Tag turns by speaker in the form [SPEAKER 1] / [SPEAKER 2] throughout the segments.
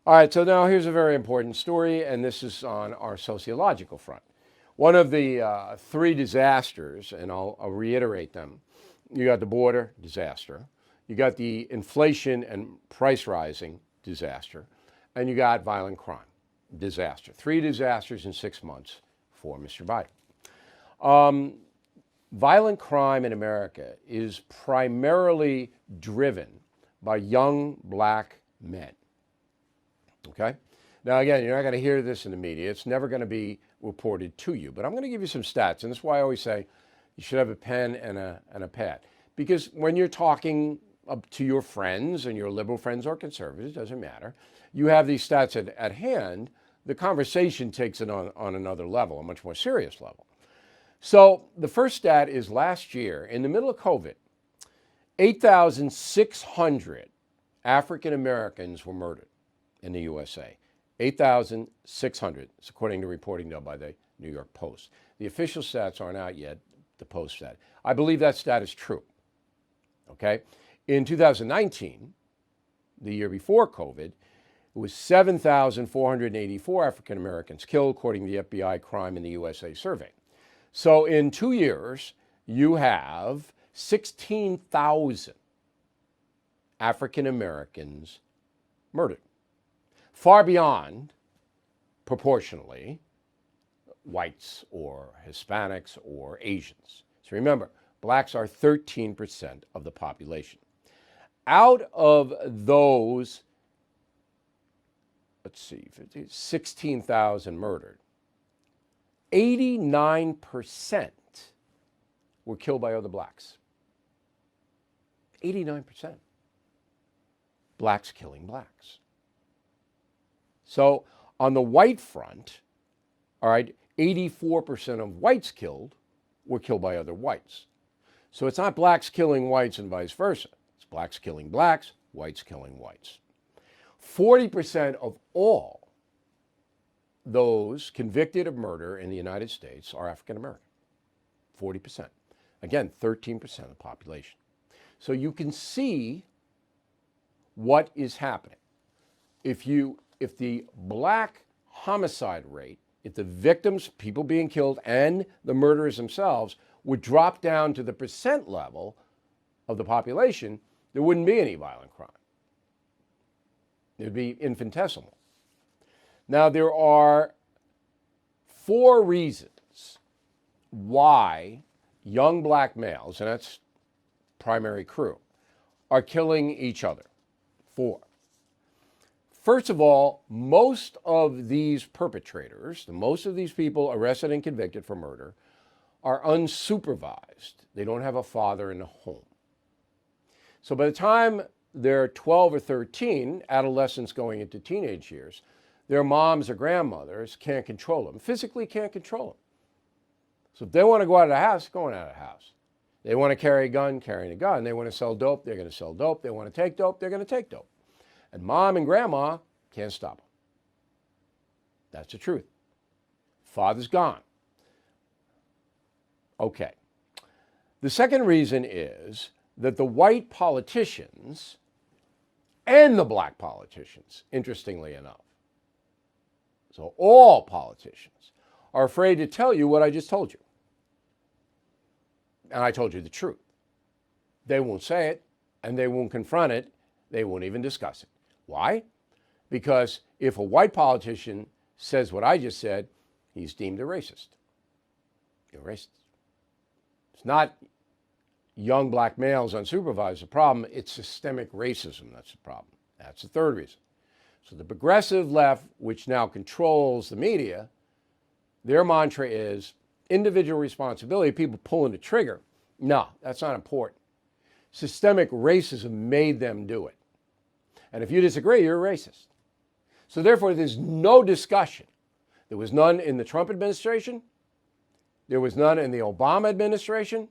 [SPEAKER 1] All right, so now here's a very important story, and this is on our sociological front. One of the three disasters, and I'll reiterate them. You got the border disaster, you got the inflation and price rising disaster, and you got violent crime disaster. Three disasters in 6 months for Mr. Biden. Violent crime in America is primarily driven by young black men. Okay? Now, again, you're not going to hear this in the media. It's never going to be reported to you. But I'm going to give you some stats. And that's why I always say you should have a pen and a pad. Because when you're talking up to your friends, and your liberal friends or conservatives, doesn't matter, you have these stats at hand, the conversation takes it on another level, a much more serious level. So the first stat is last year, in the middle of COVID, 8,600 African Americans were murdered in the USA. 8,600, it's according to reporting done by the New York Post. The official stats aren't out yet, the Post stat. I believe that stat is true. Okay? In 2019, the year before COVID, it was 7,484 African Americans killed, according to the FBI Crime in the USA survey. So in 2 years, you have 16,000 African Americans murdered. Far beyond, proportionally, whites or Hispanics or Asians. So remember, blacks are 13% of the population. Out of those, 16,000 murdered, 89% were killed by other blacks. 89%. Blacks killing blacks. So on the white front, all right, 84% of whites killed were killed by other whites. So it's not blacks killing whites and vice versa. It's blacks killing blacks, whites killing whites. 40% of all those convicted of murder in the United States are African American. 40%. Again, 13% of the population. So you can see what is happening. If the black homicide rate, if the victims, people being killed, and the murderers themselves would drop down to the percent level of the population, there wouldn't be any violent crime. It would be infinitesimal. Now, there are 4 reasons why young black males, and that's primary crew, are killing each other. 4. First of all, most of these perpetrators, most of these people arrested and convicted for murder, are unsupervised. They don't have a father in the home. So by the time they're 12 or 13, adolescents going into teenage years, their moms or grandmothers can't control them, physically can't control them. So if they want to go out of the house, going out of the house. They want to carry a gun, carrying a gun. They want to sell dope, they're going to sell dope. They want to take dope, they're going to take dope. And mom and grandma can't stop them. That's the truth. Father's gone. Okay. The second reason is that the white politicians and the black politicians, interestingly enough, so all politicians are afraid to tell you what I just told you. And I told you the truth. They won't say it, and they won't confront it. They won't even discuss it. Why? Because if a white politician says what I just said, he's deemed a racist. You're racist. It's not young black males unsupervised the problem, it's systemic racism that's the problem. That's the third reason. So the progressive left, which now controls the media, their mantra is individual responsibility, people pulling the trigger. No, that's not important. Systemic racism made them do it. And if you disagree, you're a racist. So therefore, there's no discussion. There was none in the Trump administration. There was none in the Obama administration.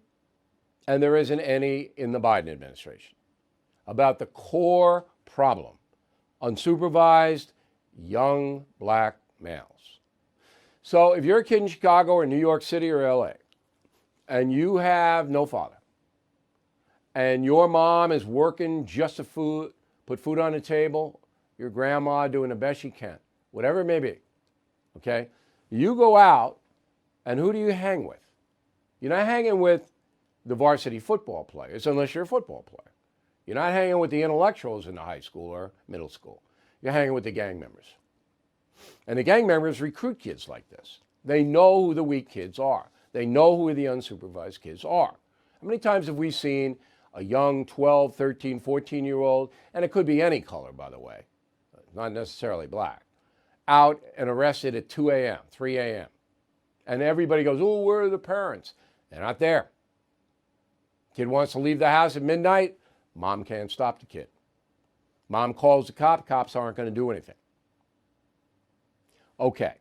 [SPEAKER 1] And there isn't any in the Biden administration about the core problem. Unsupervised, young black males. So if you're a kid in Chicago or New York City or LA, and you have no father, and your mom is working just to put food on the table, your grandma doing the best she can, whatever it may be, okay? You go out, and who do you hang with? You're not hanging with the varsity football players unless you're a football player. You're not hanging with the intellectuals in the high school or middle school. You're hanging with the gang members. And the gang members recruit kids like this. They know who the weak kids are. They know who the unsupervised kids are. How many times have we seen a young 12, 13, 14-year-old, and it could be any color, by the way, not necessarily black, out and arrested at 2 a.m., 3 a.m., and everybody goes, oh, where are the parents? They're not there. Kid wants to leave the house at midnight. Mom can't stop the kid. Mom calls the cops aren't going to do anything. Okay.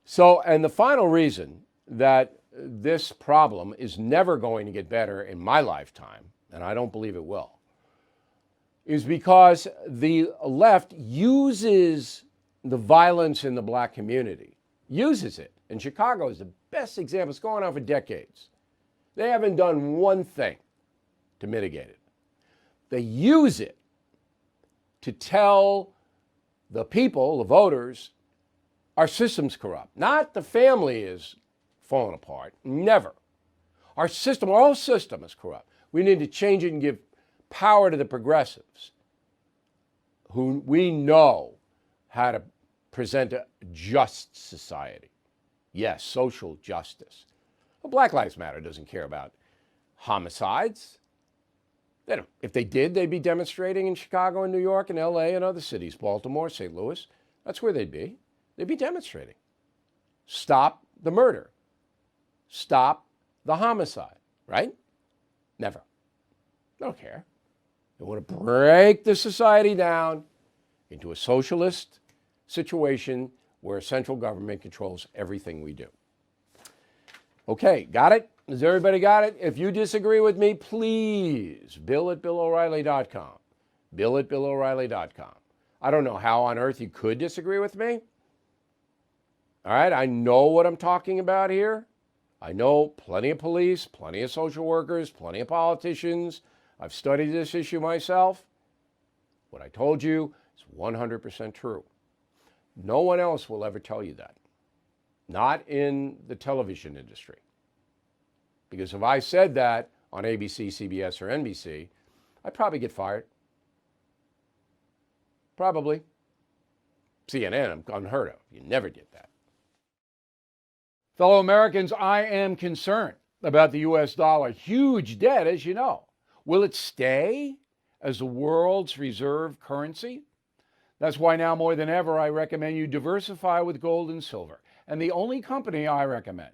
[SPEAKER 1] So, and the final reason that this problem is never going to get better in my lifetime, and I don't believe it will, is because the left uses the violence in the black community, uses it. And Chicago is the best example. It's going on for decades. They haven't done one thing to mitigate it. They use it to tell the people, the voters, our system's corrupt. Not the family is falling apart. Never. Our system, our whole system is corrupt. We need to change it and give power to the progressives who we know how to present a just society. Yes, social justice. Well, Black Lives Matter doesn't care about homicides. They don't. If they did, they'd be demonstrating in Chicago and New York and LA and other cities, Baltimore, St. Louis. That's where they'd be. They'd be demonstrating. Stop the murder. Stop the homicide, right? Never. They don't care. They want to break the society down into a socialist situation where central government controls everything we do. Okay, got it? Has everybody got it? If you disagree with me, please, bill@BillO'Reilly.com. Bill@BillO'Reilly.com. I don't know how on earth you could disagree with me. All right, I know what I'm talking about here. I know plenty of police, plenty of social workers, plenty of politicians. I've studied this issue myself. What I told you is 100% true. No one else will ever tell you that. Not in the television industry. Because if I said that on ABC, CBS, or NBC, I'd probably get fired. Probably. CNN, unheard of. You never get that. Fellow Americans, I am concerned about the U.S. dollar. Huge debt, as you know. Will it stay as the world's reserve currency? That's why now more than ever, I recommend you diversify with gold and silver. And the only company I recommend,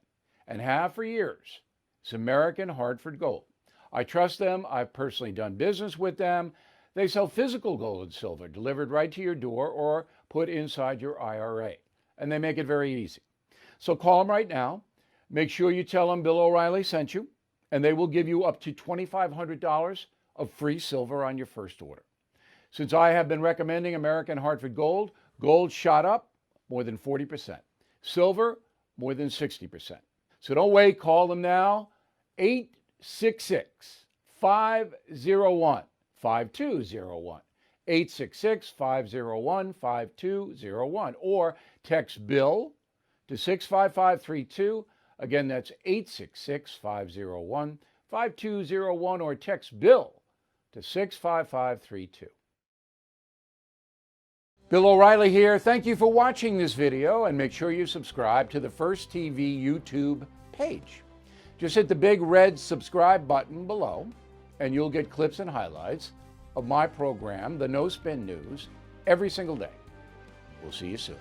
[SPEAKER 1] and have for years, is American Hartford Gold. I trust them. I've personally done business with them. They sell physical gold and silver delivered right to your door or put inside your IRA. And they make it very easy. So call them right now. Make sure you tell them Bill O'Reilly sent you, and they will give you up to $2,500 of free silver on your first order. Since I have been recommending American Hartford Gold, gold shot up more than 40%. Silver, more than 60%. So don't wait. Call them now. 866-501-5201. 866-501-5201. Or text Bill to 65532. Again, that's 866-501-5201. Or text Bill to 65532. Bill O'Reilly here. Thank you for watching this video, and make sure you subscribe to the First TV YouTube page. Just hit the big red subscribe button below, and you'll get clips and highlights of my program, The No Spin News, every single day. We'll see you soon.